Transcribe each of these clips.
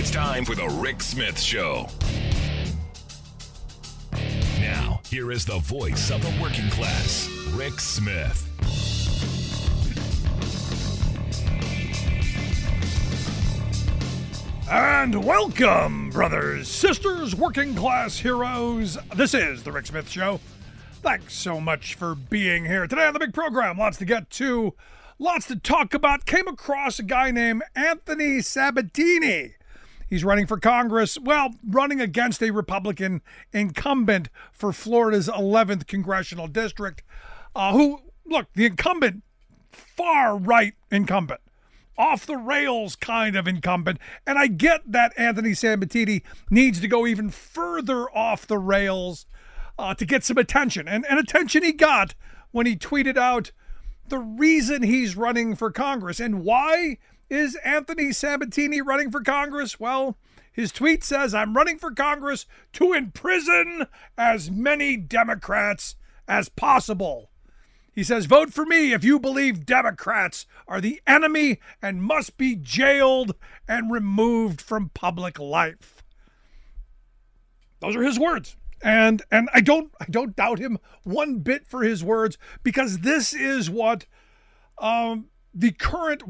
It's time for the Rick Smith Show. Now, here is the voice of the working class, Rick Smith. And welcome, brothers, sisters, working class heroes. This is the Rick Smith Show. Thanks so much for being here. Today on the big program, lots to get to, lots to talk about. Came across a guy named Anthony Sabatini. He's running for Congress, running against a Republican incumbent for Florida's 11th Congressional District, the incumbent, far-right incumbent, off-the-rails kind of incumbent. And I get that Anthony Sabatini needs to go even further off the rails to get some attention. And attention he got when he tweeted out the reason he's running for Congress. And why is Anthony Sabatini running for Congress? Well, his tweet says, "I'm running for Congress to imprison as many Democrats as possible." He says, "Vote for me if you believe Democrats are the enemy and must be jailed and removed from public life." Those are his words. And I don't doubt him one bit for his words, because this is what the current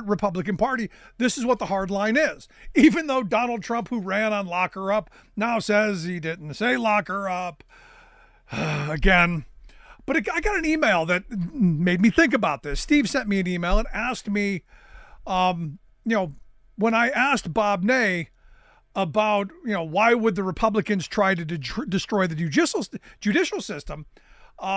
Republican Party, this is what the hard line is. Even though Donald Trump, who ran on lock her up, now says he didn't say lock her up again. But I got an email that made me think about this. Steve sent me an email and asked me, when I asked Bob Ney about, why would the Republicans try to destroy the judicial system,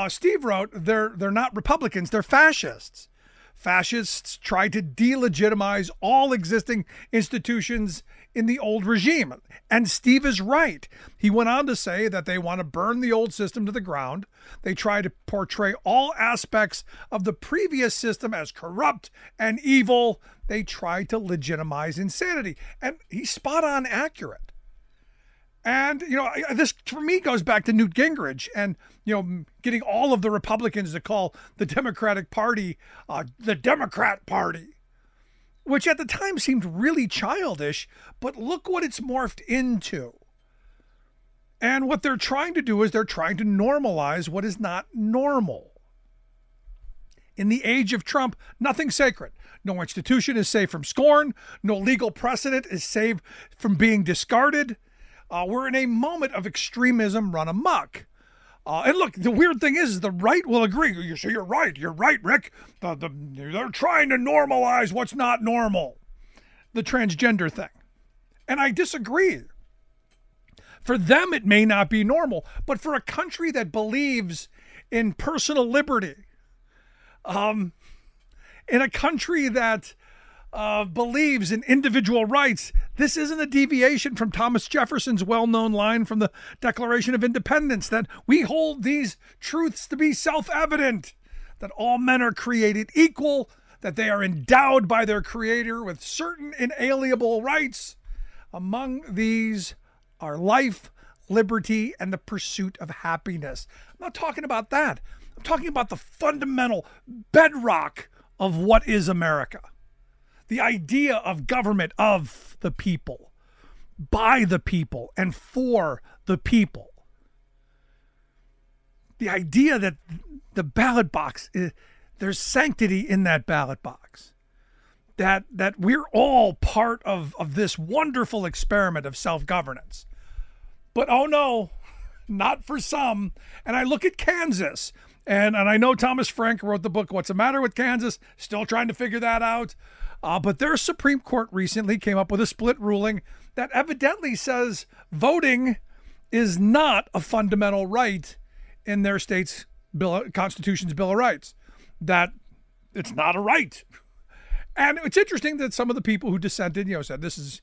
Steve wrote, they're not Republicans, they're fascists. Fascists try to delegitimize all existing institutions in the old regime. And Steve is right. He went on to say that they want to burn the old system to the ground. They try to portray all aspects of the previous system as corrupt and evil. They try to legitimize insanity. And he's spot on accurate. And, this for me goes back to Newt Gingrich and, getting all of the Republicans to call the Democratic Party the Democrat Party, which at the time seemed really childish, but look what it's morphed into. And what they're trying to do is they're trying to normalize what is not normal. In the age of Trump, nothing's sacred. No institution is safe from scorn. No legal precedent is safe from being discarded. We're in a moment of extremism run amok. And look, the weird thing is the right will agree. You're right, Rick. They're trying to normalize what's not normal. The transgender thing. And I disagree. For them, it may not be normal, but for a country that believes in personal liberty, in a country that believes in individual rights, this isn't a deviation from Thomas Jefferson's well-known line from the Declaration of Independence that we hold these truths to be self-evident, that all men are created equal, that they are endowed by their Creator with certain inalienable rights. Among these are life, liberty, and the pursuit of happiness. I'm not talking about that. I'm talking about the fundamental bedrock of what is America. The idea of government of the people, by the people, and for the people. The idea that the ballot box, there's sanctity in that ballot box. That we're all part of this wonderful experiment of self-governance. But oh no, not for some. And I look at Kansas, and I know Thomas Frank wrote the book, What's the Matter with Kansas? Still trying to figure that out. But their Supreme Court recently came up with a split ruling that evidently says voting is not a fundamental right in their state's Constitution's Bill of Rights. That it's not a right. And it's interesting that some of the people who dissented, said this is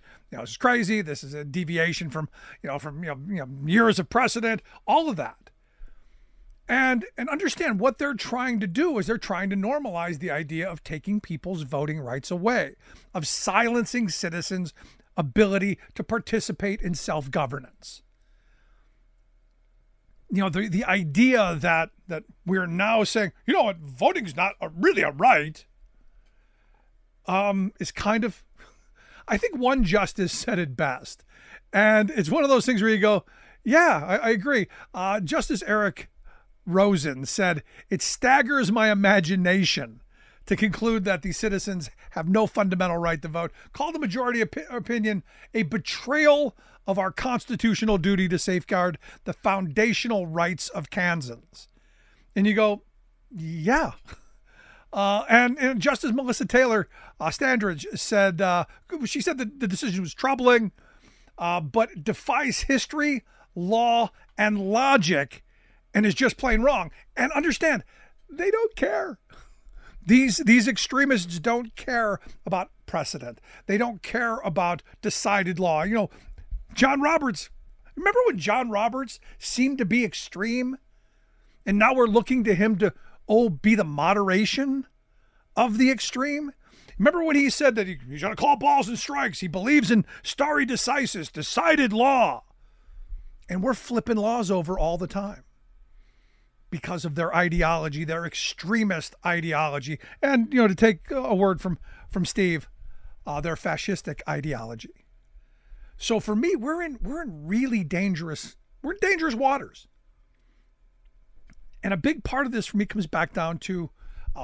crazy. This is a deviation from years of precedent. All of that. And understand what they're trying to do is they're trying to normalize the idea of taking people's voting rights away, of silencing citizens' ability to participate in self-governance. The idea that we're now saying, voting's not really a right, is kind of, I think one justice said it best. And it's one of those things where you go, yeah, I agree. Justice Eric Rosen said, it staggers my imagination to conclude that the citizens have no fundamental right to vote. Call the majority opinion a betrayal of our constitutional duty to safeguard the foundational rights of Kansans. And you go, yeah. And Justice Melissa Taylor Standridge said, she said that the decision was troubling, but defies history, law, and logic, and is just plain wrong. And understand, they don't care. These extremists don't care about precedent. They don't care about decided law. You know, John Roberts, remember when John Roberts seemed to be extreme? And now we're looking to him to, be the moderation of the extreme? Remember when he said that he's going to call balls and strikes? He believes in stare decisis, decided law. And we're flipping laws over all the time because of their ideology, their extremist ideology. And, to take a word from Steve, their fascistic ideology. So for me, we're in really dangerous waters. And a big part of this for me comes back down to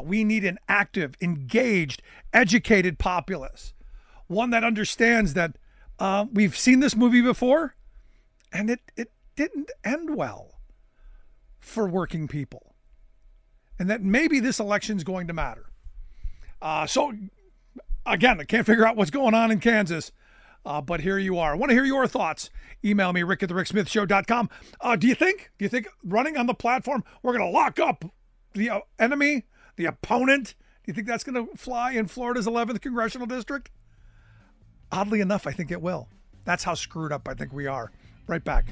we need an active, engaged, educated populace. One that understands that we've seen this movie before and it didn't end well for working people. And that maybe this election is going to matter. So, again, I can't figure out what's going on in Kansas. But here you are. I want to hear your thoughts. Email me, rick@thericksmithshow.com. Do you think running on the platform, we're going to lock up the enemy, the opponent? Do you think that's going to fly in Florida's 11th Congressional District? Oddly enough, I think it will. That's how screwed up I think we are. Right back.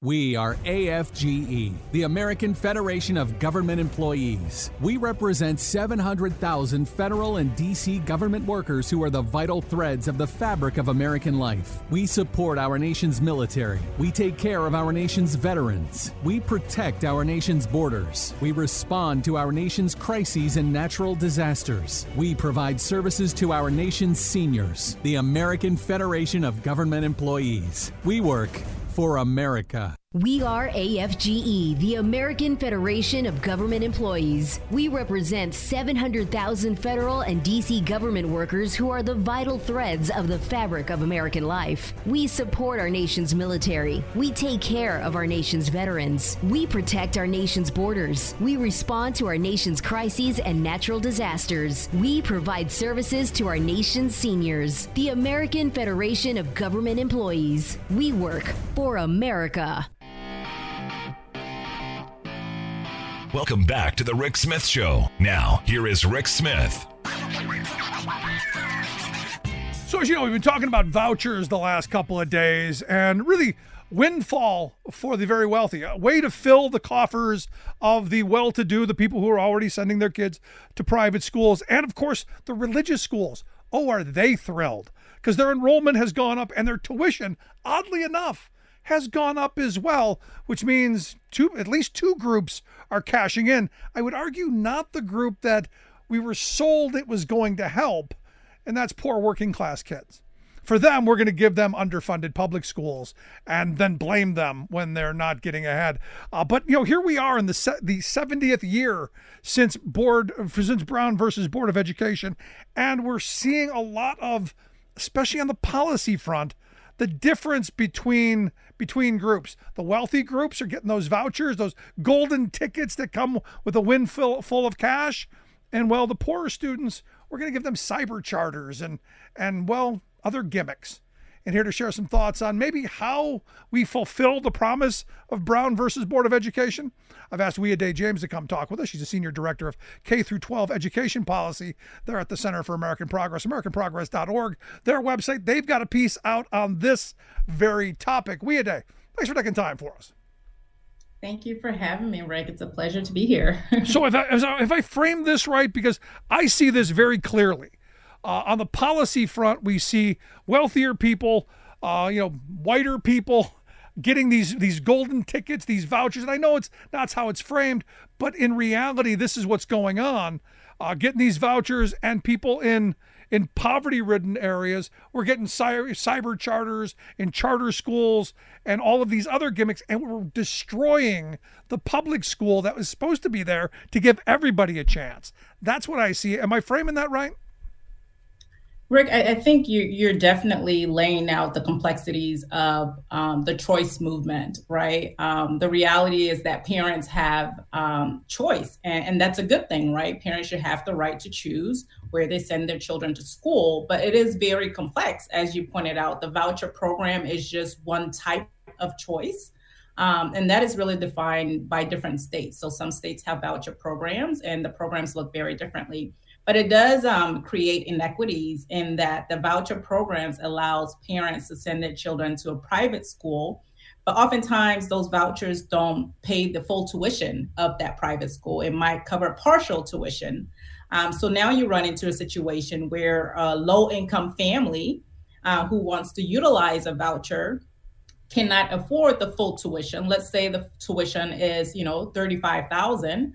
We are AFGE, the American Federation of Government Employees. We represent 700,000 federal and D.C. government workers who are the vital threads of the fabric of American life. We support our nation's military. We take care of our nation's veterans. We protect our nation's borders. We respond to our nation's crises and natural disasters. We provide services to our nation's seniors. The American Federation of Government Employees. We work for America. We are AFGE, the American Federation of Government Employees. We represent 700,000 federal and D.C. government workers who are the vital threads of the fabric of American life. We support our nation's military. We take care of our nation's veterans. We protect our nation's borders. We respond to our nation's crises and natural disasters. We provide services to our nation's seniors. The American Federation of Government Employees. We work for America. Welcome back to the Rick Smith Show. Now, here is Rick Smith. So as you know, we've been talking about vouchers the last couple of days and really windfall for the very wealthy, a way to fill the coffers of the well-to-do, the people who are already sending their kids to private schools, and of course, the religious schools. Oh, are they thrilled? Because their enrollment has gone up and their tuition, oddly enough, has gone up as well, which means at least two groups are cashing in. I would argue not the group that we were sold it was going to help, and that's poor working class kids. For them, we're going to give them underfunded public schools and then blame them when they're not getting ahead. But here we are in the 70th year since Brown versus Board of Education, and we're seeing a lot of, especially on the policy front, the difference between groups. The wealthy groups are getting those vouchers, those golden tickets that come with a windfall full of cash. And the poorer students, we're going to give them cyber charters and other gimmicks. And here to share some thoughts on maybe how we fulfill the promise of Brown versus Board of Education, I've asked Weade James to come talk with us. She's a senior director of K-12 education policy there at the Center for American Progress, AmericanProgress.org. Their website, they've got a piece out on this very topic. Weade, thanks for taking time for us. Thank you for having me, Rick. It's a pleasure to be here. So if I frame this right, because I see this very clearly. On the policy front, we see wealthier people, whiter people getting these golden tickets, these vouchers. And I know that's how it's framed, but in reality, this is what's going on. Getting these vouchers, and people in poverty-ridden areas, we're getting cyber charters in charter schools and all of these other gimmicks, and we're destroying the public school that was supposed to be there to give everybody a chance. That's what I see. Am I framing that right? Rick, I think you're definitely laying out the complexities of the choice movement, right? The reality is that parents have choice, and that's a good thing, right? Parents should have the right to choose where they send their children to school, but it is very complex. As you pointed out, the voucher program is just one type of choice. And that is really defined by different states. So some states have voucher programs, and the programs look very differently. But it does create inequities in that the voucher programs allows parents to send their children to a private school, but oftentimes those vouchers don't pay the full tuition of that private school. It might cover partial tuition. So now you run into a situation where a low-income family who wants to utilize a voucher cannot afford the full tuition. Let's say the tuition is, $35,000.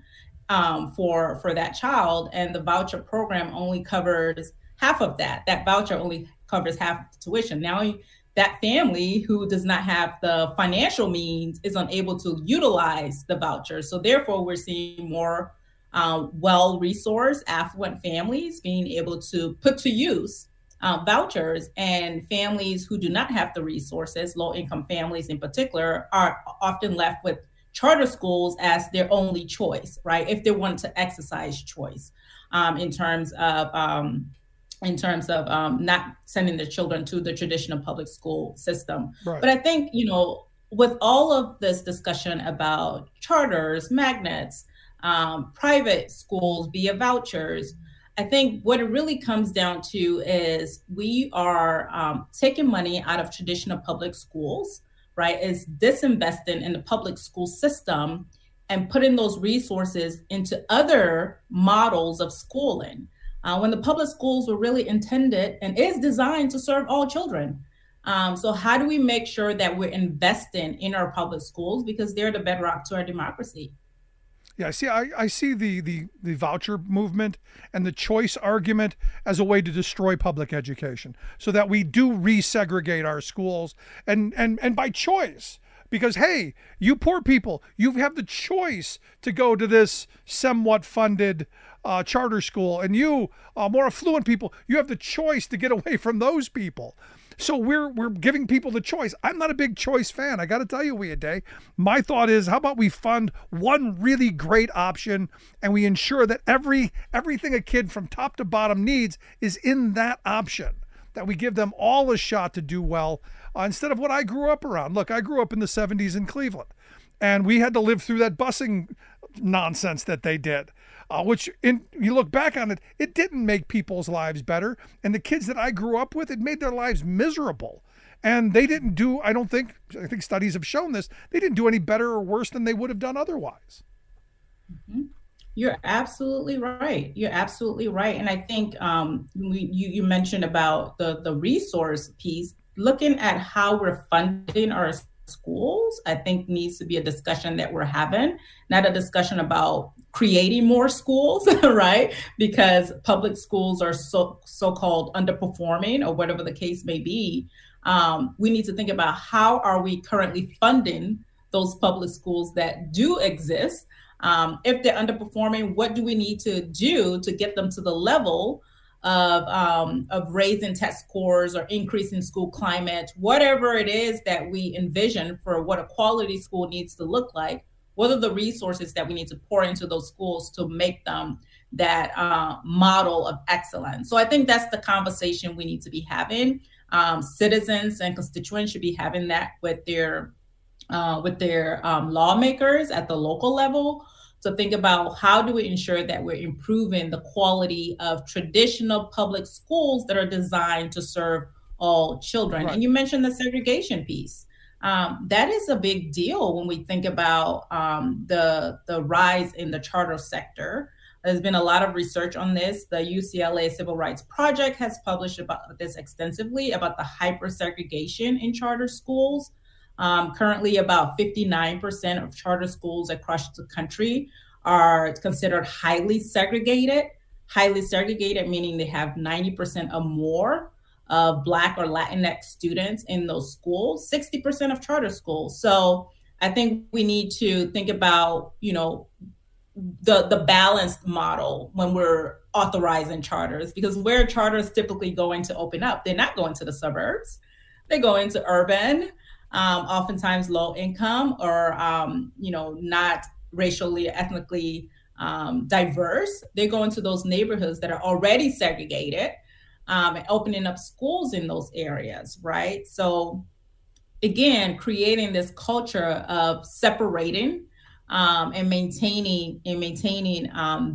For that child, and the voucher program only covers half of that. That voucher only covers half the tuition. Now that family who does not have the financial means is unable to utilize the voucher. So therefore, we're seeing more well-resourced, affluent families being able to put to use vouchers, and families who do not have the resources, low-income families in particular, are often left with charter schools as their only choice, right? If they want to exercise choice in terms of not sending their children to the traditional public school system. Right. But I think, with all of this discussion about charters, magnets, private schools via vouchers, I think what it really comes down to is we are taking money out of traditional public schools, right, is disinvesting in the public school system and putting those resources into other models of schooling, when the public schools were really intended and is designed to serve all children. So how do we make sure that we're investing in our public schools, because they're the bedrock to our democracy? Yeah, I see the voucher movement and the choice argument as a way to destroy public education, so that we do resegregate our schools and by choice. Because, hey, you poor people, you have the choice to go to this somewhat funded charter school, and you more affluent people, you have the choice to get away from those people. So we're giving people the choice. I'm not a big choice fan. I got to tell you, Weade. My thought is, how about we fund one really great option, and we ensure that everything a kid from top to bottom needs is in that option, that we give them all a shot to do well, instead of what I grew up around. Look, I grew up in the 70s in Cleveland, and we had to live through that busing nonsense that they did. You look back on it, it didn't make people's lives better. And the kids that I grew up with, it made their lives miserable. And they didn't do, I think studies have shown this, they didn't do any better or worse than they would have done otherwise. Mm-hmm. You're absolutely right. You're absolutely right. And I think you mentioned about the resource piece. Looking at how we're funding our schools, I think needs to be a discussion that we're having, not a discussion about creating more schools, right? Because public schools are so-called underperforming, or whatever the case may be. We need to think about how are we currently funding those public schools that do exist. If they're underperforming, what do we need to do to get them to the level of raising test scores or increasing school climate, whatever it is that we envision for what a quality school needs to look like? What are the resources that we need to pour into those schools to make them that model of excellence? So I think that's the conversation we need to be having. Citizens and constituents should be having that with their lawmakers at the local level, to think about how do we ensure that we're improving the quality of traditional public schools that are designed to serve all children. Right. And you mentioned the segregation piece. That is a big deal when we think about the rise in the charter sector. There's been a lot of research on this. The UCLA Civil Rights Project has published about this extensively, about the hyper-segregation in charter schools. Currently, about 59% of charter schools across the country are considered highly segregated. Highly segregated, meaning they have 90% or more of Black or Latinx students in those schools, 60% of charter schools. So I think we need to think about, the balanced model when we're authorizing charters, because where charters typically going to open up, they're not going to the suburbs, they go into urban, oftentimes low income or, not racially, ethnically diverse. They go into those neighborhoods that are already segregated and opening up schools in those areas, right? So again, creating this culture of separating and maintaining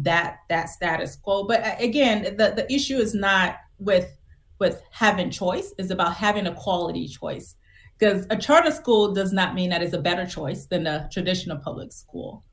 that status quo. But again, the issue is not with having choice; it's about having a quality choice. Because a charter school does not mean that it's a better choice than a traditional public school.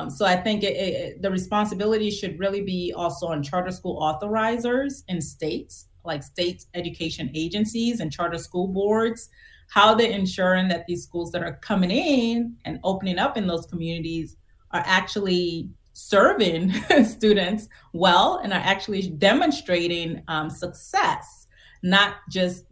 So I think the responsibility should really be also on charter school authorizers in states, like state education agencies and charter school boards, how they're ensuring that these schools that are coming in and opening up in those communities are actually serving students well and are actually demonstrating success, not just,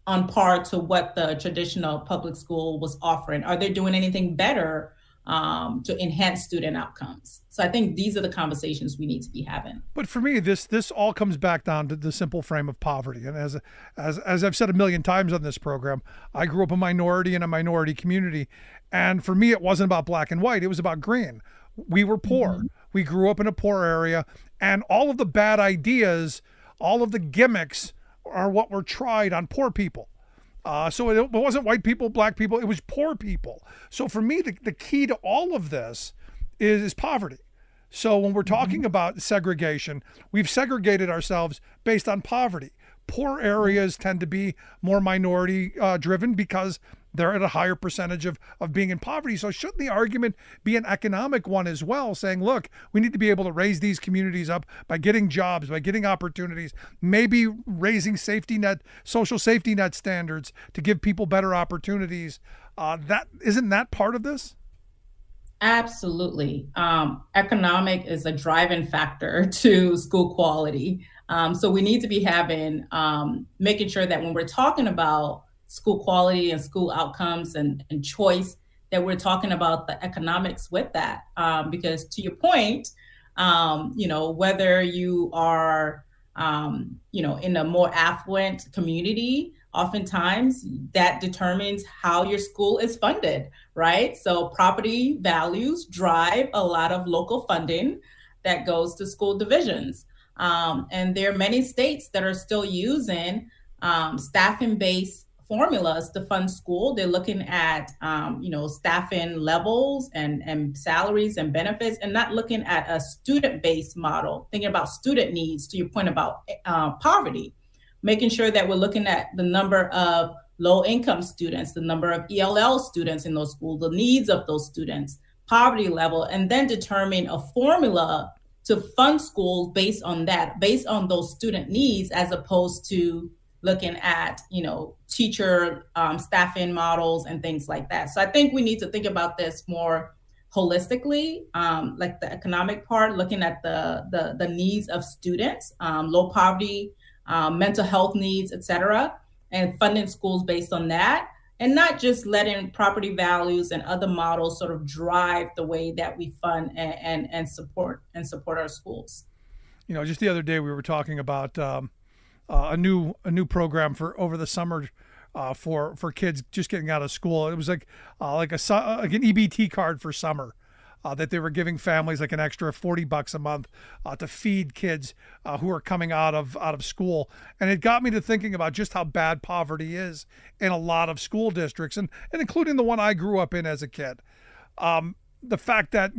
on par to what the traditional public school was offering. Are they doing anything better to enhance student outcomes? So I think these are the conversations we need to be having. But for me, this all comes back down to the simple frame of poverty. And as I've said a million times on this program, I grew up a minority in a minority community. And for me, it wasn't about black and white. It was about green. We were poor. Mm-hmm. We grew up in a poor area. And all of the bad ideas, all of the gimmicks are what were tried on poor people. So it wasn't white people, black people, it was poor people. So for me, the key to all of this is poverty. So when we're talking about segregation, we've segregated ourselves based on poverty. Poor areas tend to be more minority driven because they're at a higher percentage of being in poverty. So shouldn't the argument be an economic one as well, saying, look, we need to be able to raise these communities up by getting jobs, by getting opportunities, maybe raising social safety net standards to give people better opportunities. Isn't that part of this? Absolutely. Economic is a driving factor to school quality. So we need to be making sure that when we're talking about school quality and school outcomes and choice, that we're talking about the economics with that. Because to your point, whether you are, in a more affluent community, oftentimes that determines how your school is funded, right? So property values drive a lot of local funding that goes to school divisions. And there are many states that are still using staffing-based formulas to fund school. They're looking at, staffing levels and salaries and benefits, and not looking at a student-based model, thinking about student needs, to your point about poverty, making sure that we're looking at the number of low-income students, the number of ELL students in those schools, the needs of those students, poverty level, and then determine a formula to fund schools based on that, based on those student needs, as opposed to looking at, teacher staffing models and things like that. So I think we need to think about this more holistically, like the economic part, looking at the needs of students, low poverty, mental health needs, et cetera, and funding schools based on that, and not just letting property values and other models sort of drive the way that we fund and support our schools. Just the other day we were talking about a new program for over the summer for kids just getting out of school. It was like an EBT card for summer that they were giving families like an extra $40 a month to feed kids who are coming out of school. And it got me to thinking about just how bad poverty is in a lot of school districts, and including the one I grew up in as a kid. The fact that,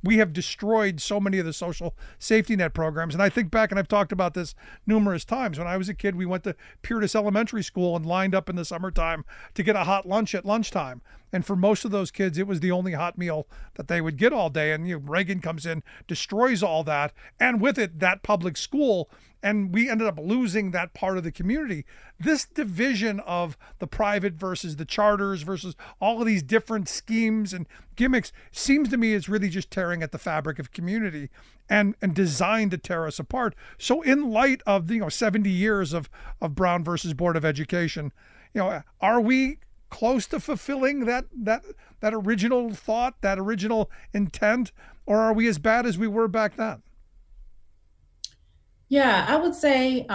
we have destroyed so many of the social safety net programs. And I think back, and I've talked about this numerous times, when I was a kid, we went to Purtis Elementary School and lined up in the summertime to get a hot lunch at lunchtime. And for most of those kids, it was the only hot meal that they would get all day. And Reagan comes in, destroys all that. And with it, that public school and we ended up losing that part of the community. This division of the private versus the charters versus all of these different schemes and gimmicks seems to me is really just tearing at the fabric of community and designed to tear us apart. So in light of the 70 years of Brown versus Board of Education, are we close to fulfilling that original thought, that original intent, or are we as bad as we were back then? Yeah, I would say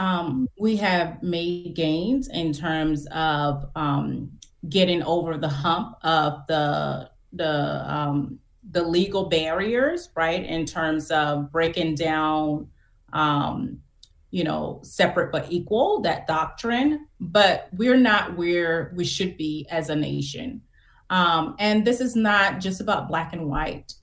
we have made gains in terms of getting over the hump of the legal barriers, right? In terms of breaking down, separate but equal, that doctrine. But we're not where we should be as a nation. And this is not just about black and white.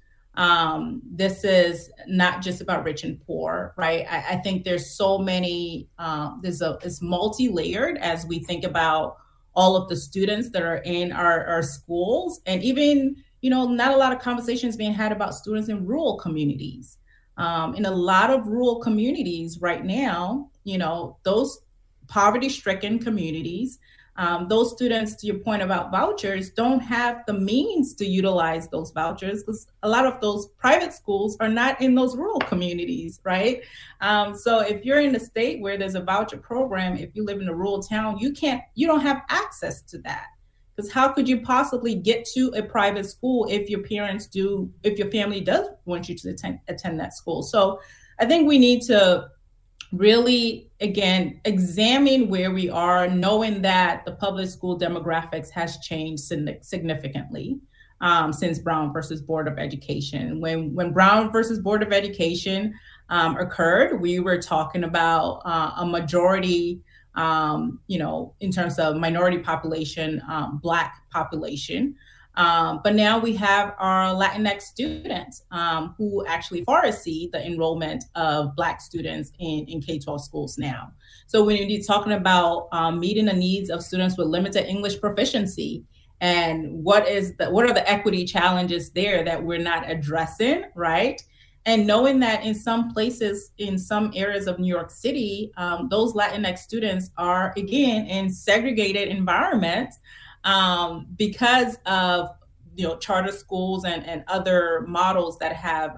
This is not just about rich and poor, right? I think there's so many, it's multi-layered as we think about all of the students that are in our schools, and even, not a lot of conversations being had about students in rural communities. In a lot of rural communities right now, those poverty-stricken communities, those students, to your point about vouchers, don't have the means to utilize those vouchers because a lot of those private schools are not in those rural communities, right? So if you're in a state where there's a voucher program, if you live in a rural town, you don't have access to that. Because how could you possibly get to a private school if your family does want you to attend that school? So I think we need to really, again, examine where we are, knowing that the public school demographics has changed significantly since Brown versus Board of Education. When Brown versus Board of Education occurred, we were talking about a majority, in terms of minority population, Black population. But now we have our Latinx students who actually far exceed the enrollment of Black students in K-12 schools now. So when you're talking about meeting the needs of students with limited English proficiency, and what are the equity challenges there that we're not addressing, right? And knowing that in some places, in some areas of New York City, those Latinx students are, again, in segregated environments because of charter schools and other models that have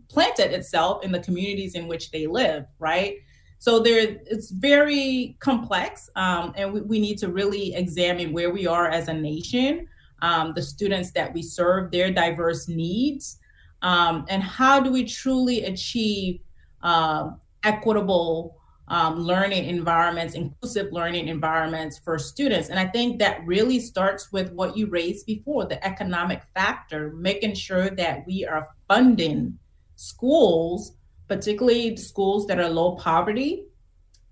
planted itself in the communities in which they live, right? So it's very complex, and we need to really examine where we are as a nation, the students that we serve, their diverse needs, and how do we truly achieve equitable learning environments, inclusive learning environments for students. And I think that really starts with what you raised before, the economic factor, making sure that we are funding schools, particularly schools that are low poverty,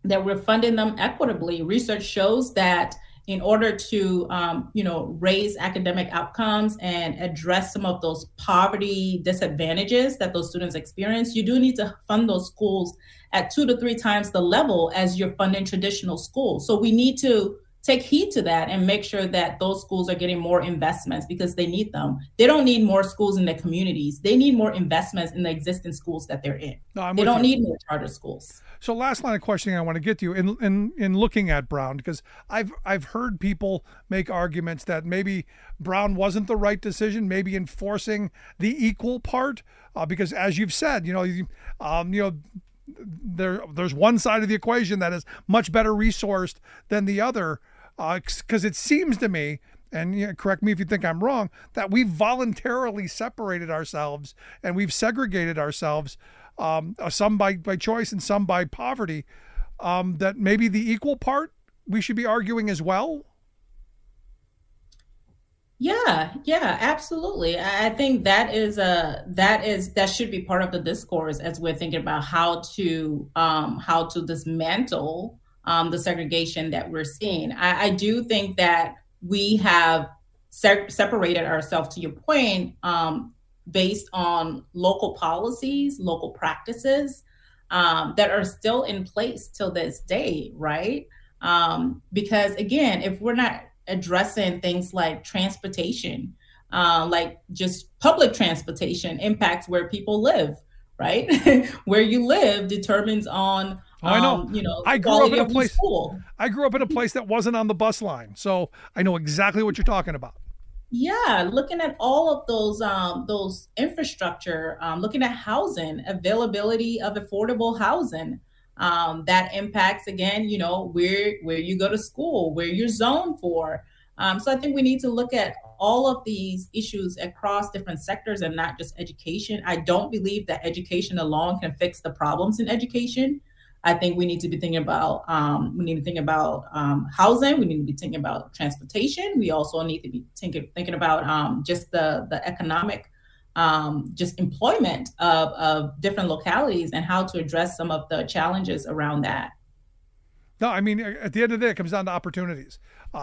that we're funding them equitably. Research shows that in order to, raise academic outcomes and address some of those poverty disadvantages that those students experience, you do need to fund those schools at 2 to 3 times the level as you're funding traditional schools. So we need to take heed to that and make sure that those schools are getting more investments because they need them. They don't need more schools in their communities. They need more investments in the existing schools that they're in. They don't need more charter schools. So last line of questioning I want to get to you in looking at Brown, because I've heard people make arguments that maybe Brown wasn't the right decision, maybe enforcing the equal part, because as you've said, there's one side of the equation that is much better resourced than the other, because it seems to me, and correct me if you think I'm wrong, that we've voluntarily separated ourselves and we've segregated ourselves, some by choice and some by poverty, that maybe the equal part we should be arguing as well. Yeah, absolutely. I think that should be part of the discourse as we're thinking about how to dismantle the segregation that we're seeing. I do think that we have separated ourselves, to your point, based on local policies, local practices that are still in place till this day, right? Because again, if we're not addressing things like transportation, like just public transportation impacts where people live, right? Where you live determines on I know. I grew up in a place. School. I grew up in a place that wasn't on the bus line, so I know exactly what you're talking about. Yeah, looking at all of those infrastructure, looking at housing, availability of affordable housing, that impacts again, where you go to school, where you're zoned for. So I think we need to look at all of these issues across different sectors and not just education. I don't believe that education alone can fix the problems in education. I think we need to be thinking about housing. We need to be thinking about transportation. We also need to be thinking about just the economic, just employment of different localities and how to address some of the challenges around that. No, I mean, at the end of the day, it comes down to opportunities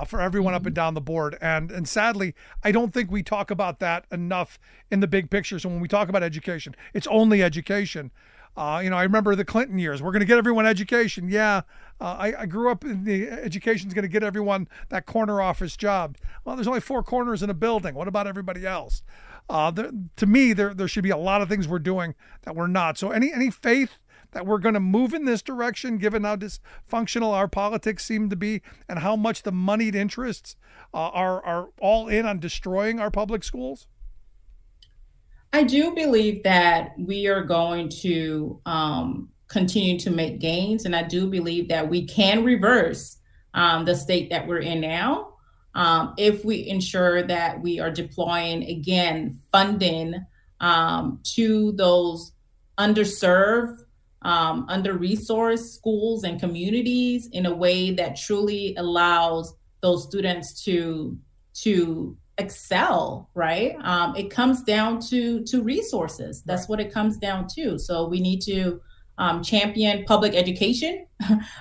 for everyone up and down the board. And sadly, I don't think we talk about that enough in the big picture. So when we talk about education, it's only education. I remember the Clinton years. We're going to get everyone education. Yeah, I grew up in the education's going to get everyone that corner office job. Well, there's only 4 corners in a building. What about everybody else? To me, there should be a lot of things we're doing that we're not. So any faith that we're going to move in this direction, given how dysfunctional our politics seem to be and how much the moneyed interests are all in on destroying our public schools? I do believe that we are going to continue to make gains, and I do believe that we can reverse the state that we're in now if we ensure that we are deploying, again, funding to those underserved, under-resourced schools and communities in a way that truly allows those students to excel, right? It comes down to resources. That's what it comes down to. So we need to champion public education.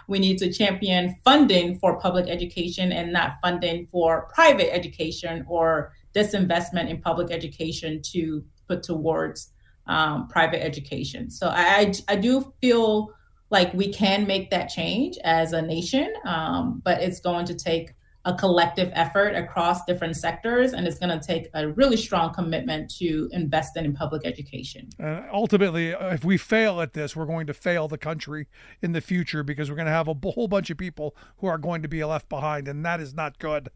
We need to champion funding for public education and not funding for private education or disinvestment in public education to put towards private education. So I do feel like we can make that change as a nation, but it's going to take a collective effort across different sectors, and it's going to take a really strong commitment to invest in public education. Ultimately, if we fail at this, we're going to fail the country in the future because we're going to have a whole bunch of people who are going to be left behind, and that is not good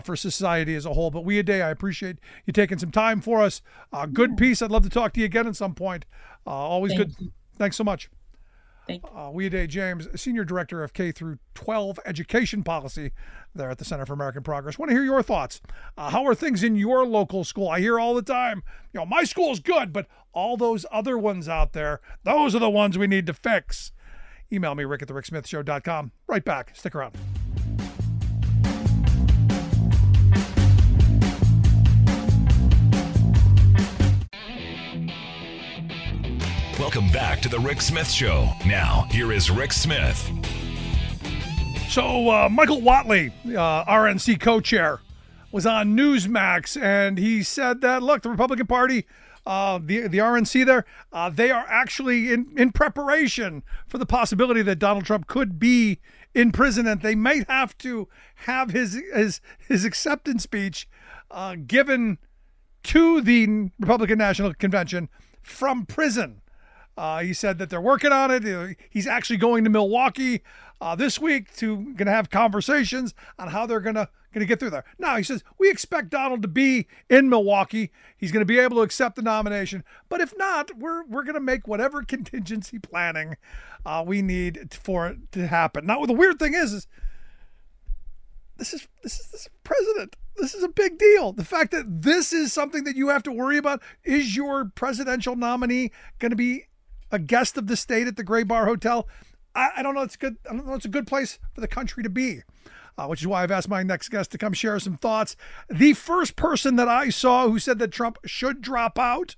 for society as a whole. But Weade, I appreciate you taking some time for us. Good piece. I'd love to talk to you again at some point. Always good. Thanks so much. Weade James, Senior Director of K through 12 Education Policy there at the Center for American Progress. Want to hear your thoughts. How are things in your local school? I hear all the time, my school's good, but all those other ones out there, those are the ones we need to fix. Email me, rick@thericksmithshow.com. Right back. Stick around. Welcome back to the Rick Smith Show. Now, here is Rick Smith. So Michael Whatley, RNC co-chair, was on Newsmax, and he said that, look, the Republican Party, the RNC there, they are actually in preparation for the possibility that Donald Trump could be in prison, and they might have to have his acceptance speech given to the Republican National Convention from prison. He said that they're working on it. He's actually going to Milwaukee this week going to have conversations on how they're going to get through there. Now, he says, we expect Donald to be in Milwaukee. He's going to be able to accept the nomination. But if not, we're going to make whatever contingency planning we need for it to happen. Now, the weird thing is this is president. This is a big deal. The fact that this is something that you have to worry about. Is your presidential nominee going to be a guest of the state at the Gray Bar Hotel? I don't know. It's good. I don't know. It's a good place for the country to be, which is why I've asked my next guest to come share some thoughts. The first person that I saw who said that Trump should drop out,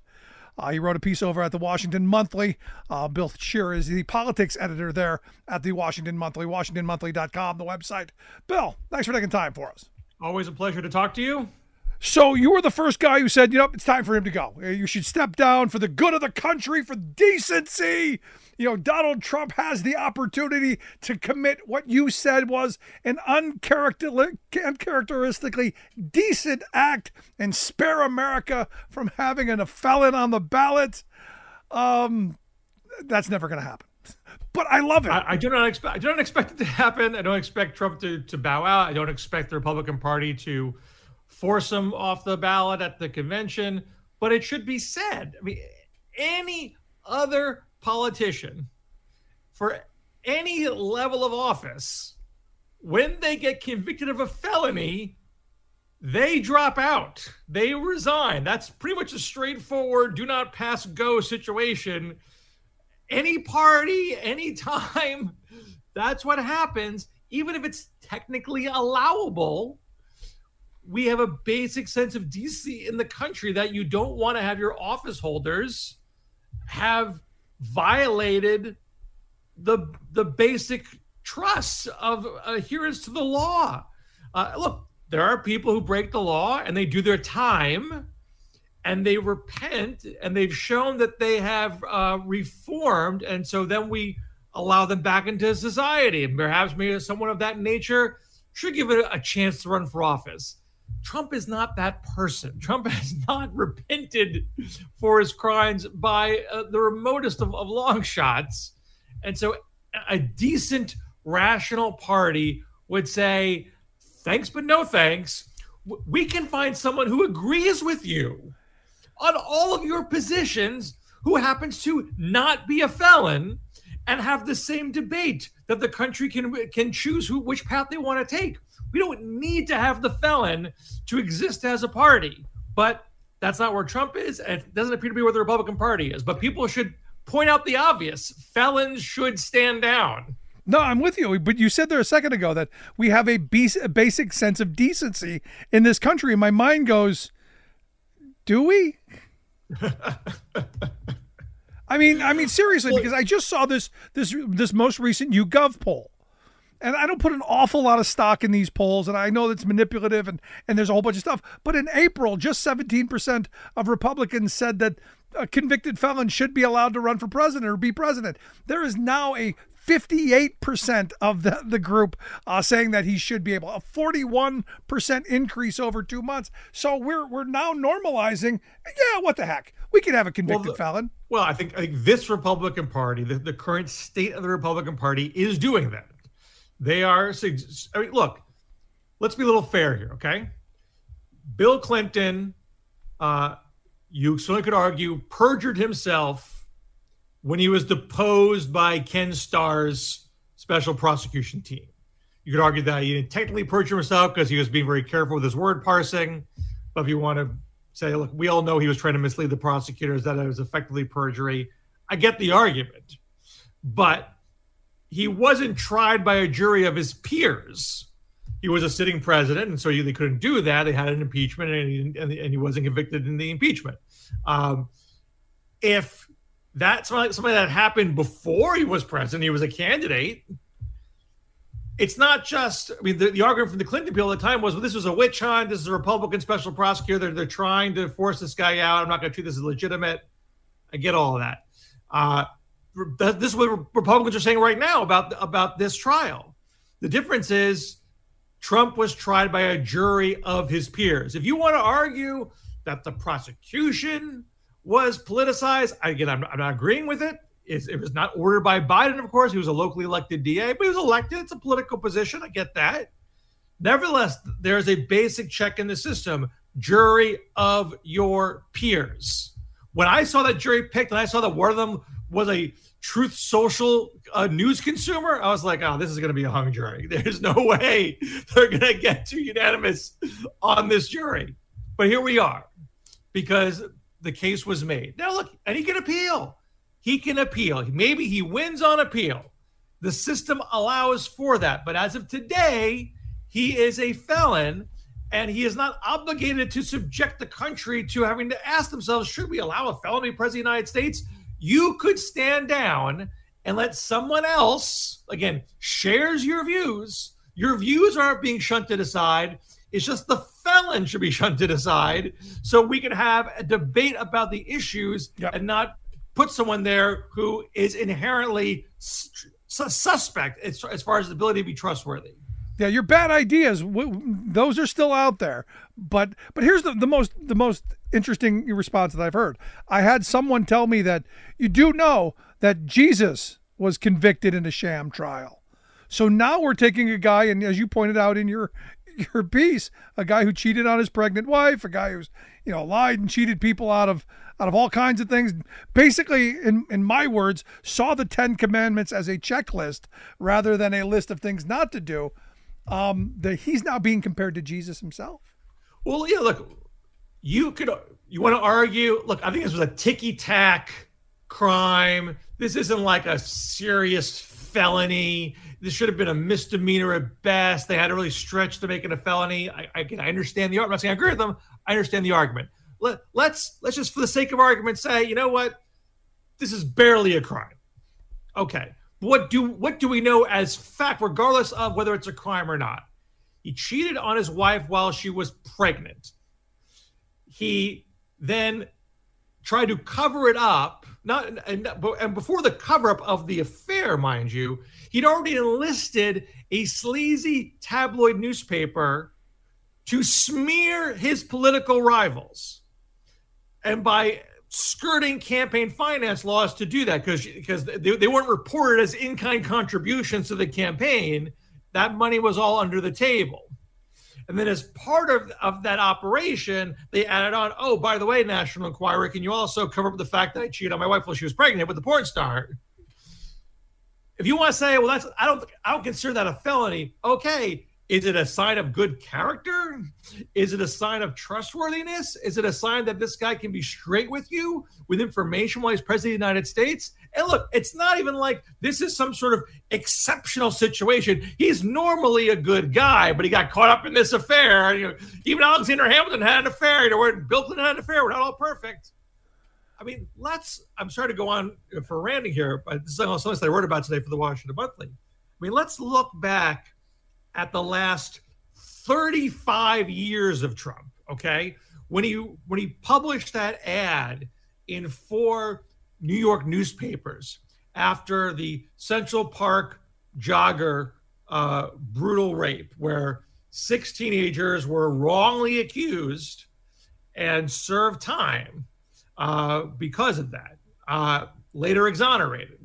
he wrote a piece over at the Washington Monthly. Bill Scher is the politics editor there at the Washington Monthly, WashingtonMonthly.com, the website. Bill, thanks for taking time for us. Always a pleasure to talk to you. So you were the first guy who said, it's time for him to go. You should step down for the good of the country, for decency. Donald Trump has the opportunity to commit what you said was an uncharacteristically decent act and spare America from having a felon on the ballot. That's never going to happen. but I love it. I do not expect it to happen. I don't expect Trump to bow out. I don't expect the Republican Party to force him off the ballot at the convention. But it should be said, I mean, any other politician for any level of office, when they get convicted of a felony, they drop out. They resign. That's pretty much a straightforward do not pass go situation. Any party, any time, that's what happens. Even if it's technically allowable, we have a basic sense of decency in the country that you don't want to have your office holders have violated the basic trusts of adherence to the law. Look, there are people who break the law and they do their time and they repent and they've shown that they have reformed. And so then we allow them back into society. And perhaps maybe someone of that nature should give it a chance to run for office. Trump is not that person. Trump has not repented for his crimes by the remotest of long shots. And so a decent, rational party would say, thanks, but no thanks. We can find someone who agrees with you on all of your positions who happens to not be a felon and have the same debate that the country can choose which path they want to take. We don't need to have the felon to exist as a party, but that's not where Trump is, and it doesn't appear to be where the Republican Party is. But people should point out the obvious. Felons should stand down. No, I'm with you. But you said there a second ago that we have a basic sense of decency in this country. And my mind goes, do we? I mean, seriously, because I just saw this most recent YouGov poll. And I don't put an awful lot of stock in these polls, and I know that's manipulative and there's a whole bunch of stuff. But in April, just 17% of Republicans said that a convicted felon should be allowed to run for president or be president. There is now a 58% of the group saying that he should be able, a 41% increase over 2 months. So we're now normalizing. Yeah, what the heck? We can have a convicted felon. Well, I think this Republican Party, the current state of the Republican Party, is doing that. They are. I mean, look, let's be a little fair here, okay? Bill Clinton, you certainly could argue, perjured himself when he was deposed by Ken Starr's special prosecution team. You could argue that he didn't technically perjure himself because he was being very careful with his word parsing. But if you want to say, look, we all know he was trying to mislead the prosecutors, that it was effectively perjury. I get the argument. But he wasn't tried by a jury of his peers. He was a sitting president, and so they couldn't do that. They had an impeachment, and he wasn't convicted in the impeachment. If that's something that happened before he was president, he was a candidate, it's not just, I mean, the argument from the Clinton people at the time was, well, this was a witch hunt. This is a Republican special prosecutor. They're trying to force this guy out. I'm not going to treat this as legitimate. I get all of that. This is what Republicans are saying right now about this trial. The difference is Trump was tried by a jury of his peers. If you want to argue that the prosecution was politicized, again, I'm not agreeing with it. It was not ordered by Biden, of course. He was a locally elected DA, but he was elected. It's a political position. I get that. Nevertheless, there's a basic check in the system. Jury of your peers. When I saw that jury picked and I saw that one of them was a Truth Social news consumer, I was like, oh, this is going to be a hung jury. There's no way they're going to get to unanimous on this jury. But here we are because the case was made. Now, look, and he can appeal. He can appeal. Maybe he wins on appeal. The system allows for that. But as of today, he is a felon, and he is not obligated to subject the country to having to ask themselves, should we allow a felon to be president of the United States? You could stand down and let someone else, again, shares your views. Your views aren't being shunted aside. It's just the felon should be shunted aside so we can have a debate about the issues and not put someone there who is inherently suspect as far as the ability to be trustworthy. Yeah, your bad ideas, those are still out there. But here's the most interesting response that I've heard. I had someone tell me that you do know that Jesus was convicted in a sham trial. So now we're taking a guy, and as you pointed out in your piece, a guy who cheated on his pregnant wife, a guy who's, lied and cheated people out of all kinds of things. Basically, in my words, saw the 10 Commandments as a checklist rather than a list of things not to do. He's now being compared to Jesus himself. Well, yeah, look, you want to argue, look, I think this was a ticky-tack crime. This isn't like a serious felony. This should have been a misdemeanor at best. They had to really stretch to make it a felony. I understand the argument. I'm not saying I agree with them. I understand the argument. Let's just, for the sake of argument, say, you know what? This is barely a crime. Okay. What do we know as fact, regardless of whether it's a crime or not? He cheated on his wife while she was pregnant. He then tried to cover it up. And before the cover-up of the affair, mind you, he'd already enlisted a sleazy tabloid newspaper to smear his political rivals. And by skirting campaign finance laws to do that, because they weren't reported as in-kind contributions to the campaign, that money was all under the table. And then as part of that operation, they added on, oh, by the way, National Enquirer, can you also cover up the fact that I cheated on my wife while she was pregnant with the porn star? If you want to say, well, I don't consider that a felony. Okay. Is it a sign of good character? Is it a sign of trustworthiness? Is it a sign that this guy can be straight with you with information while he's president of the United States? And look, it's not even like this is some sort of exceptional situation. He's normally a good guy, but he got caught up in this affair. Even Alexander Hamilton had an affair. Bill Clinton had an affair. We're not all perfect. I mean, I'm sorry to go on for ranting here, but this is something I wrote about today for the Washington Monthly. I mean, let's look back at the last 35 years of Trump, okay? When he published that ad in 4 New York newspapers after the Central Park jogger brutal rape, where 6 teenagers were wrongly accused and served time because of that, later exonerated.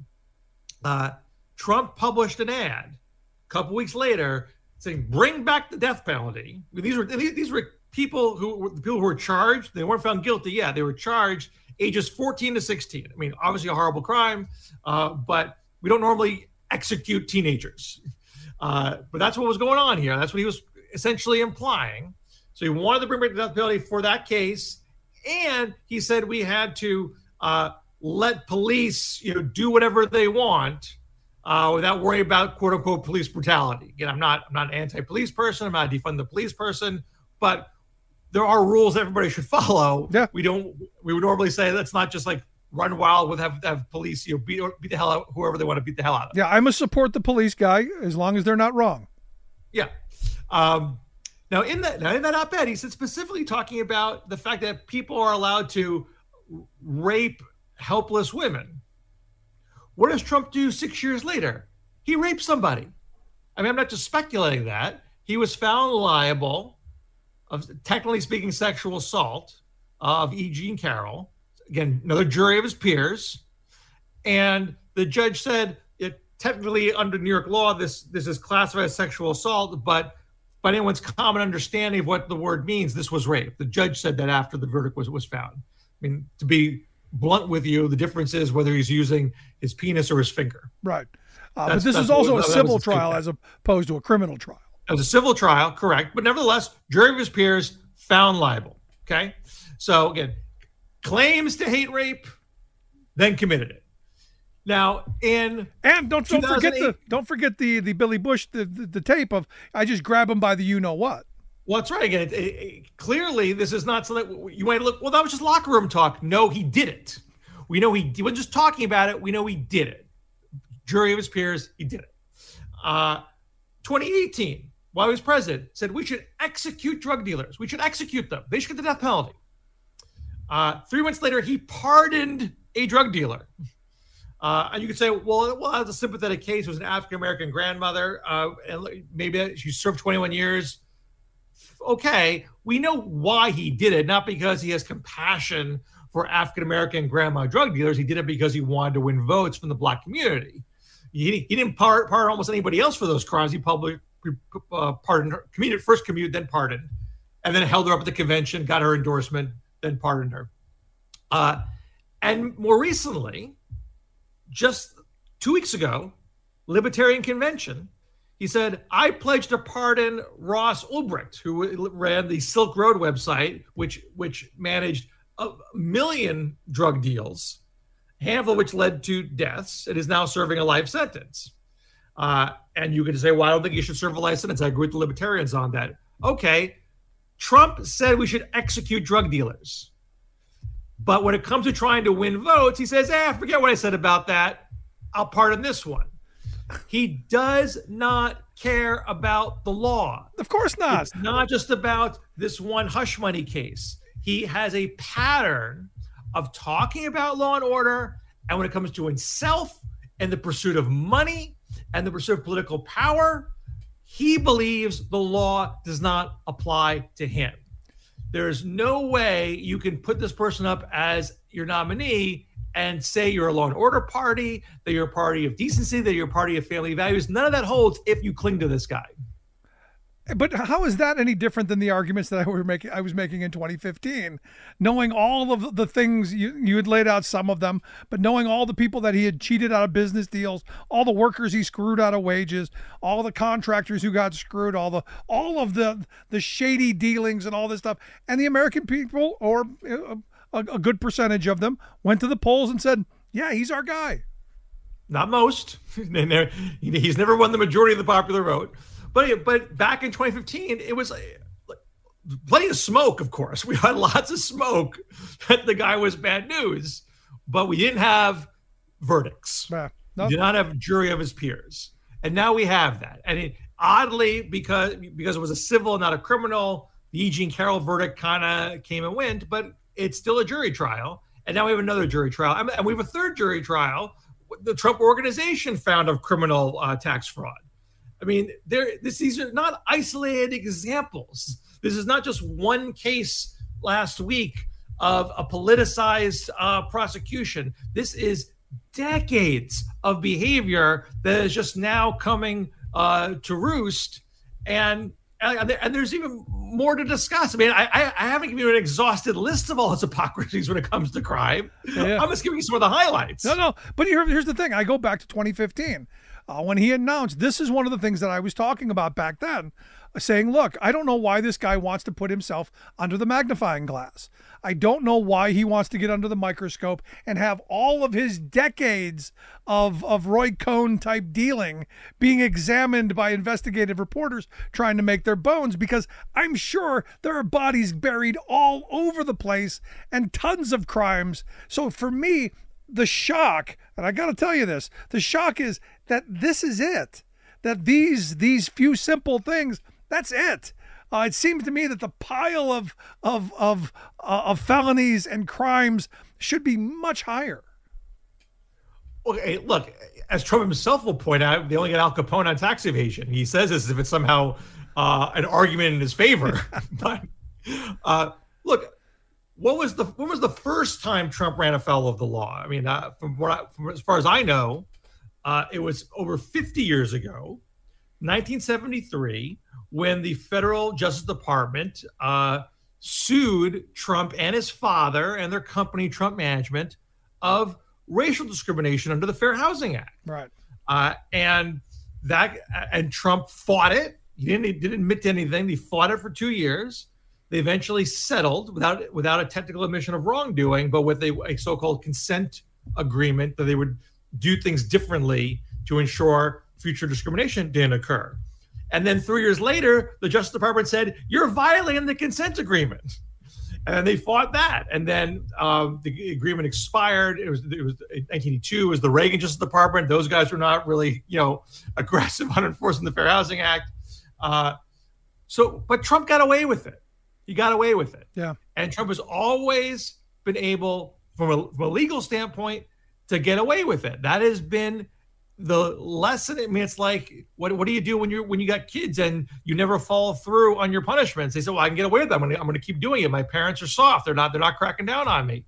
Trump published an ad a couple weeks later saying, bring back the death penalty. These were people who were charged. They weren't found guilty. Yeah, they were charged ages 14 to 16. I mean, obviously a horrible crime, but we don't normally execute teenagers. But that's what was going on here. That's what he was essentially implying. So he wanted to bring back the death penalty for that case. And he said we had to let police, do whatever they want without worrying about "quote unquote" police brutality. Again, I'm not an anti-police person. I'm not a defund the police person, but there are rules that everybody should follow. Yeah. We would normally say let's not just like run wild with have police beat the hell out whoever they want to beat the hell out of. Yeah, I must support the police guy as long as they're not wrong. Yeah. Now in that op-ed, he said specifically talking about the fact that people are allowed to rape helpless women. What does Trump do 6 years later? He raped somebody. I mean, I'm not just speculating that. He was found liable of, technically speaking, sexual assault of E. Jean Carroll. Again, another jury of his peers. And the judge said, technically under New York law, this is classified as sexual assault, but by anyone's common understanding of what the word means, this was rape. The judge said that after the verdict was found. I mean, to be blunt with you, the difference is whether he's using his penis or his finger. Right. But this is also a civil trial as opposed to a criminal trial. It was a civil trial, correct. But nevertheless, jury of his peers found liable. Okay. So again, claims to hate rape, then committed it. Now, and don't forget the Billy Bush the tape of I just grab him by the you know what. Well, that's right. Again, clearly this is not something you might look. Well, that was just locker room talk. No, he did it. We know he wasn't just talking about it. We know he did it. Jury of his peers, he did it. 2018, while he was president, said we should execute drug dealers. We should execute them. They should get the death penalty. 3 months later, he pardoned a drug dealer. And you could say, well, that was a sympathetic case. It was an African-American grandmother. And maybe she served 21 years. Okay, we know why he did it, not because he has compassion for African-American grandma drug dealers. He did it because he wanted to win votes from the black community. He didn't pardon almost anybody else for those crimes. He pardoned her, first commuted, then pardoned, and then held her up at the convention, got her endorsement, then pardoned her. And more recently, just 2 weeks ago, Libertarian Convention, he said, I pledge to pardon Ross Ulbricht, who ran the Silk Road website, which managed 1 million drug deals, a handful of which led to deaths, and is now serving a life sentence. And you could say, well, I don't think you should serve a life sentence. I agree with the libertarians on that. Okay, Trump said we should execute drug dealers. But when it comes to trying to win votes, he says, forget what I said about that. I'll pardon this one. He does not care about the law. Of course not. It's not just about this one hush money case. He has a pattern of talking about law and order, and when it comes to himself and the pursuit of money and the pursuit of political power, he believes the law does not apply to him. There's no way you can put this person up as your nominee and say you're a law and order party, that you're a party of decency, that you're a party of family values. None of that holds if you cling to this guy. But how is that any different than the arguments that I was making in 2015? Knowing all of the things you had laid out, some of them, but knowing all the people that he had cheated out of business deals, all the workers he screwed out of wages, all the contractors who got screwed, all of the shady dealings and all this stuff, and the American people, or a good percentage of them, went to the polls and said, yeah, he's our guy. Not most. He's never won the majority of the popular vote. But back in 2015, it was plenty of smoke, of course. We had lots of smoke that the guy was bad news, but we didn't have verdicts. We did not have a jury of his peers. And now we have that. And oddly, because it was a civil, not a criminal, the E. Jean Carroll verdict kind of came and went, but it's still a jury trial. And now we have another jury trial. And we have a third jury trial. The Trump Organization found of criminal tax fraud. I mean, these are not isolated examples. This is not just one case last week of a politicized prosecution. This is decades of behavior that is just now coming to roost. And there's even more to discuss. I mean, I haven't given you an exhausted list of all his hypocrisies when it comes to crime. Yeah. I'm just giving you some of the highlights. No. But here's the thing. I go back to 2015. When he announced, this is one of the things that I was talking about back then, saying, look, I don't know why this guy wants to put himself under the magnifying glass. I don't know why he wants to get under the microscope and have all of his decades of Roy Cohn type dealing being examined by investigative reporters trying to make their bones, because I'm sure there are bodies buried all over the place and tons of crimes. So for me, the shock, and I got to tell you this, the shock is that this is it, that these few simple things, that's it. It seems to me that the pile of felonies and crimes should be much higher. Okay, look, as Trump himself will point out, they only get Al Capone on tax evasion. He says this as if it's somehow an argument in his favor. But look, when was the first time Trump ran afoul of the law? I mean, from as far as I know, it was over 50 years ago, 1973, when the Federal Justice Department sued Trump and his father and their company, Trump Management, of racial discrimination under the Fair Housing Act. Right. And Trump fought it. He didn't admit to anything. He fought it for 2 years. They eventually settled without a technical admission of wrongdoing, but with a so-called consent agreement that they would do things differently to ensure future discrimination didn't occur. And then 3 years later, the Justice Department said, you're violating the consent agreement. And they fought that. And then the agreement expired. It was 1982. It was the Reagan Justice Department. Those guys were not really, aggressive on enforcing the Fair Housing Act. But Trump got away with it. He got away with it. Yeah. And Trump has always been able, from a legal standpoint, to get away with it. That has been the lesson. I mean, it's like, what do you do when you got kids and you never follow through on your punishments? They say, well, I can get away with that. I'm going to keep doing it. My parents are soft. They're not cracking down on me.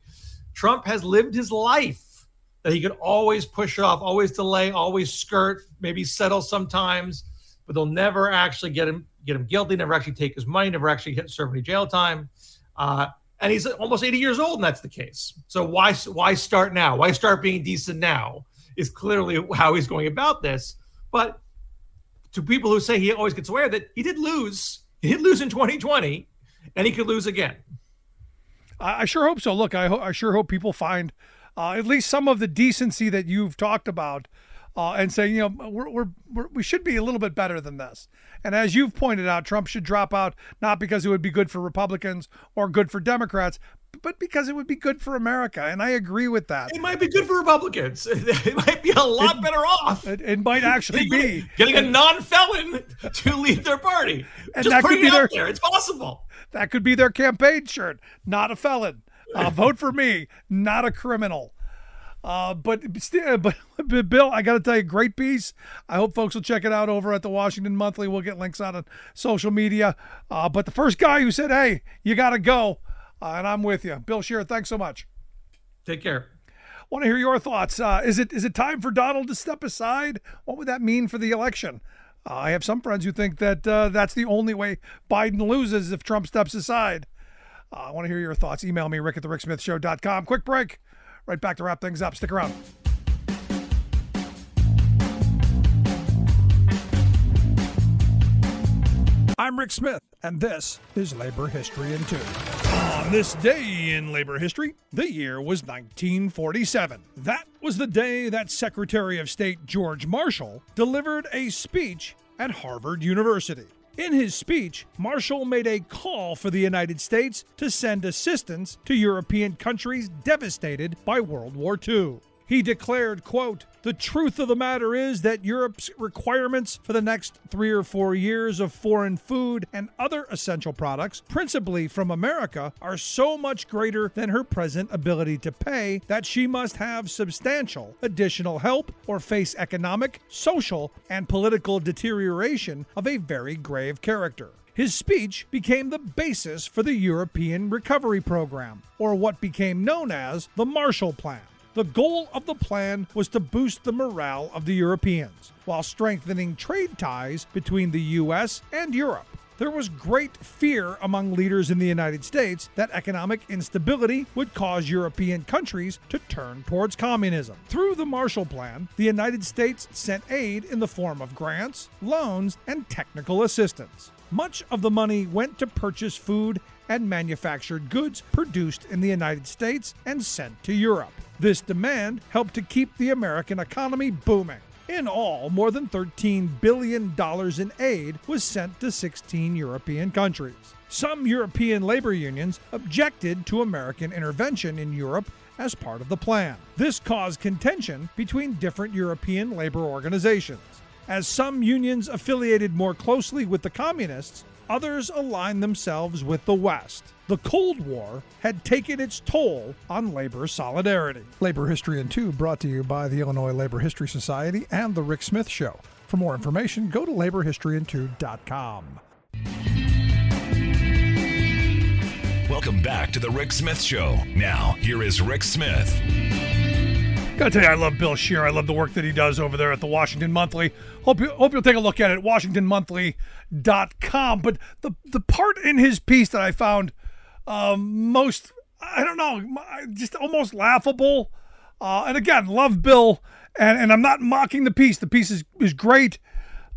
Trump has lived his life that he could always push off, always delay, always skirt, maybe settle sometimes, but they'll never actually get him guilty, never actually take his money, never actually serve any jail time. And he's almost 80 years old, and that's the case. So why start now? Why start being decent now is clearly how he's going about this. But to people who say he always gets away with it, he did lose. He did lose in 2020, and he could lose again. I sure hope so. Look, I sure hope people find at least some of the decency that you've talked about and say, you know, we should be a little bit better than this. And as you've pointed out, Trump should drop out, not because it would be good for Republicans or good for Democrats, but because it would be good for America. And I agree with that. It might be good for Republicans. It might be a lot better off. It might actually be. Getting a non-felon to leave their party. And just that putting could be it out there. It's possible. That could be their campaign shirt. Not a felon. Vote for me. Not a criminal. But Bill, I got to tell you, great piece. I hope folks will check it out over at the Washington Monthly. We'll get links out on social media. But the first guy who said, hey, you got to go, and I'm with you. Bill Scher, thanks so much. Take care. Want to hear your thoughts. Is it time for Donald to step aside? What would that mean for the election? I have some friends who think that that's the only way Biden loses if Trump steps aside. I want to hear your thoughts. Email me, rick@thericksmithshow.com. Quick break. Right back to wrap things up. Stick around. I'm Rick Smith, and this is Labor History in 2. On this day in labor history, the year was 1947. That was the day that Secretary of State George Marshall delivered a speech at Harvard University. In his speech, Marshall made a call for the United States to send assistance to European countries devastated by World War II. He declared, quote, "The truth of the matter is that Europe's requirements for the next 3 or 4 years of foreign food and other essential products, principally from America, are so much greater than her present ability to pay that she must have substantial additional help or face economic, social, and political deterioration of a very grave character." His speech became the basis for the European Recovery Program, or what became known as the Marshall Plan. The goal of the plan was to boost the morale of the Europeans, while strengthening trade ties between the U.S. and Europe. There was great fear among leaders in the United States that economic instability would cause European countries to turn towards communism. Through the Marshall Plan, the United States sent aid in the form of grants, loans, and technical assistance. Much of the money went to purchase food and manufactured goods produced in the United States and sent to Europe. This demand helped to keep the American economy booming. In all, more than $13 billion in aid was sent to 16 European countries. Some European labor unions objected to American intervention in Europe as part of the plan. This caused contention between different European labor organizations. As some unions affiliated more closely with the communists, others aligned themselves with the West. The Cold War had taken its toll on labor solidarity. Labor History in 2 brought to you by the Illinois Labor History Society and The Rick Smith Show. For more information, go to laborhistoryin2.com. Welcome back to The Rick Smith Show. Now, here is Rick Smith. Gotta tell you, I love Bill Scher. I love the work that he does over there at the Washington Monthly. Hope you'll take a look at it, WashingtonMonthly.com. But the part in his piece that I found most, I don't know, just almost laughable. And again, love Bill, and I'm not mocking the piece. The piece is great.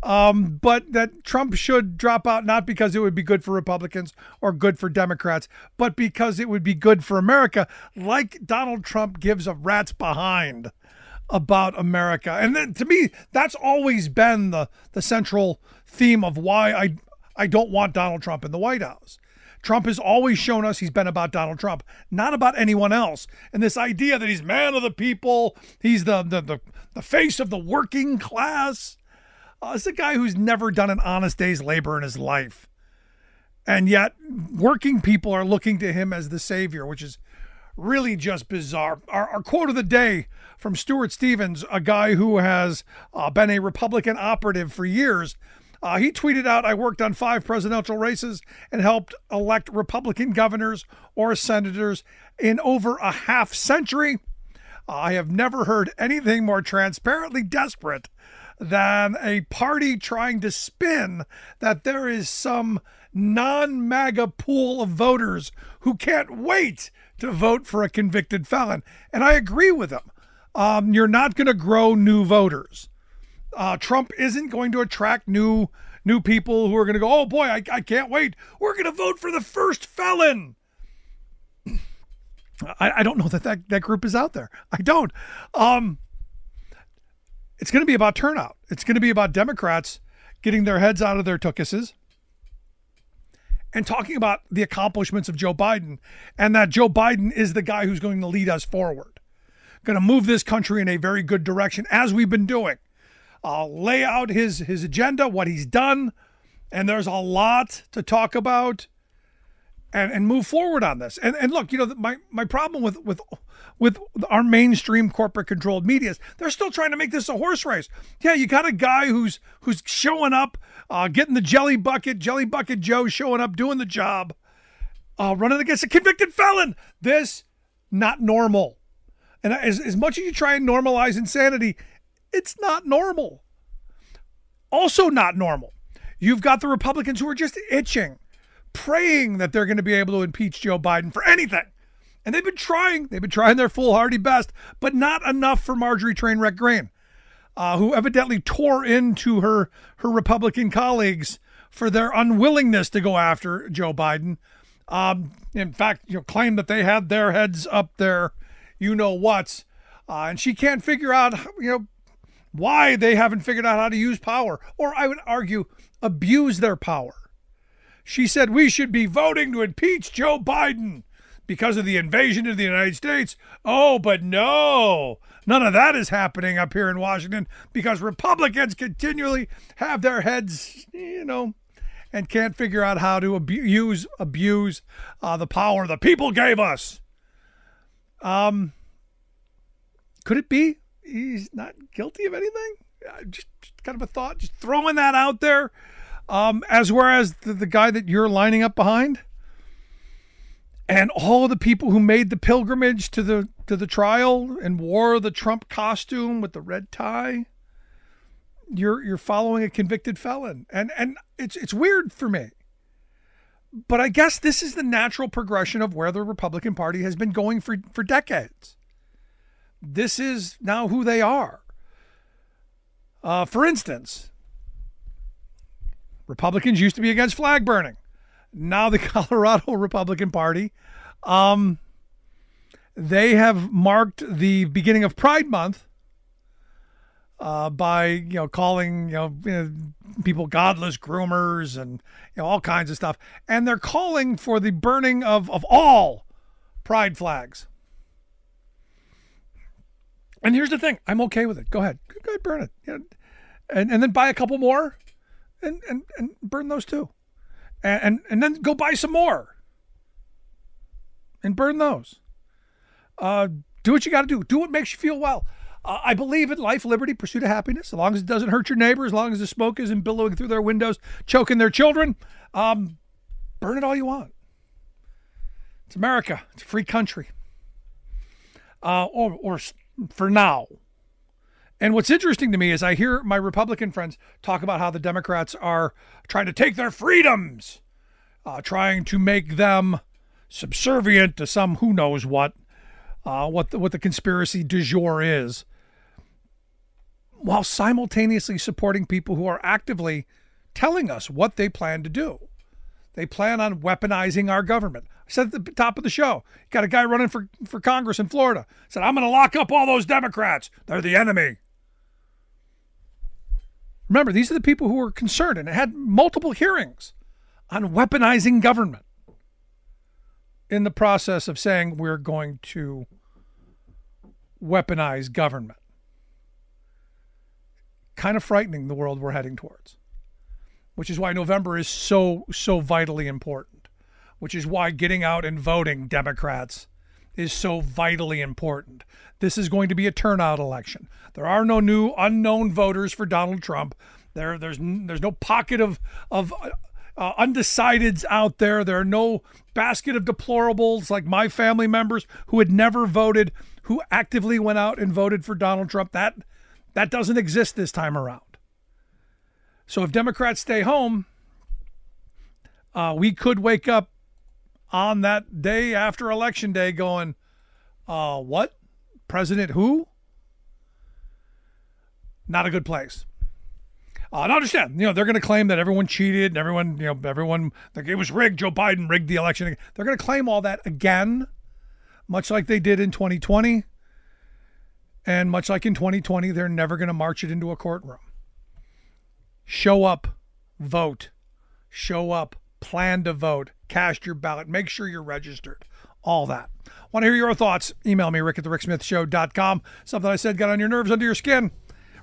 But that Trump should drop out, not because it would be good for Republicans or good for Democrats, but because it would be good for America, like Donald Trump gives a rat's behind about America. And then, to me, that's always been the central theme of why I don't want Donald Trump in the White House. Trump has always shown us he's been about Donald Trump, not about anyone else. And this idea that he's man of the people, he's the face of the working class. It's a guy who's never done an honest day's labor in his life. And yet, working people are looking to him as the savior, which is really just bizarre. Our quote of the day from Stuart Stevens, a guy who has been a Republican operative for years. He tweeted out, "I worked on 5 presidential races and helped elect Republican governors or senators in over a half century. I have never heard anything more transparently desperate than a party trying to spin that there is some non-MAGA pool of voters who can't wait to vote for a convicted felon. And I agree with them. You're not going to grow new voters. Trump isn't going to attract new people who are going to go, oh boy, I can't wait. We're going to vote for the first felon. I don't know that group is out there. I don't. It's going to be about turnout. It's going to be about Democrats getting their heads out of their tuchuses and talking about the accomplishments of Joe Biden, and that Joe Biden is the guy who's going to lead us forward, going to move this country in a very good direction, as we've been doing. Lay out his agenda, what he's done, and there's a lot to talk about and move forward on this. And look, you know, my problem with our mainstream corporate controlled media is they're still trying to make this a horse race. Yeah, you got a guy who's showing up, getting the jelly bucket Joe showing up, doing the job, running against a convicted felon. This, not normal. And as much as you try and normalize insanity, it's not normal. Also not normal. You've got the Republicans who are just itching, praying that they're going to be able to impeach Joe Biden for anything. And they've been trying their foolhardy best, but not enough for Marjorie Trainwreck Green, who evidently tore into her Republican colleagues for their unwillingness to go after Joe Biden. In fact, claimed that they had their heads up there, you-know-whats. And she can't figure out, why they haven't figured out how to use power, or I would argue, abuse their power. She said we should be voting to impeach Joe Biden because of the invasion of the United States. Oh, but no, none of that is happening up here in Washington because Republicans continually have their heads, and can't figure out how to abuse the power the people gave us. Could it be he's not guilty of anything? Just kind of a thought, just throwing that out there. Whereas the guy that you're lining up behind and all the people who made the pilgrimage to the trial and wore the Trump costume with the red tie, you're following a convicted felon. And it's weird for me. But I guess this is the natural progression of where the Republican Party has been going for decades. This is now who they are. For instance, Republicans used to be against flag burning. Now the Colorado Republican Party, they have marked the beginning of Pride Month by calling people godless groomers and all kinds of stuff, and they're calling for the burning of all pride flags. And here's the thing, I'm okay with it. Go ahead, burn it, and then buy a couple more, and burn those too, and then go buy some more, and burn those. Do what you got to do. Do what makes you feel well. I believe in life, liberty, pursuit of happiness. As long as it doesn't hurt your neighbor, as long as the smoke isn't billowing through their windows, choking their children, burn it all you want. It's America. It's a free country. Or for now. And what's interesting to me is I hear my Republican friends talk about how the Democrats are trying to take their freedoms, trying to make them subservient to some who knows what the conspiracy du jour is, while simultaneously supporting people who are actively telling us what they plan to do. They plan on weaponizing our government. I said at the top of the show, you got a guy running for Congress in Florida. Said, I'm going to lock up all those Democrats. They're the enemy. Remember, these are the people who were concerned and had multiple hearings on weaponizing government in the process of saying we're going to weaponize government. Kind of frightening, the world we're heading towards, which is why November is so vitally important, which is why getting out and voting, Democrats, is so vitally important. This is going to be a turnout election. There are no new unknown voters for Donald Trump. There's no pocket of undecideds out there. There are no basket of deplorables like my family members who had never voted who actively went out and voted for Donald Trump. That doesn't exist this time around. So if Democrats stay home, we could wake up on that day after Election Day going, what? President who? Not a good place. And understand, they're going to claim that everyone cheated and everyone, like it was rigged. Joe Biden rigged the election. They're going to claim all that again, much like they did in 2020. And much like in 2020, they're never going to march it into a courtroom. Show up, vote. Show up, plan to vote, cast your ballot, make sure you're registered. All that. Want to hear your thoughts? Email me, rick@thericksmithshow.com. Something I said got on your nerves, under your skin.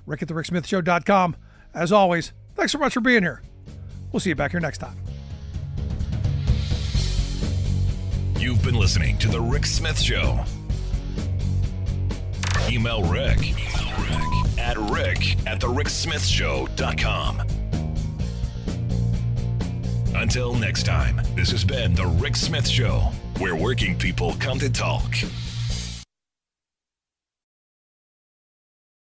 rick@thericksmithshow.com. As always, thanks so much for being here. We'll see you back here next time. You've been listening to The Rick Smith Show. Email Rick at rick@thericksmithshow.com. Until next time, this has been The Rick Smith Show, where working people come to talk.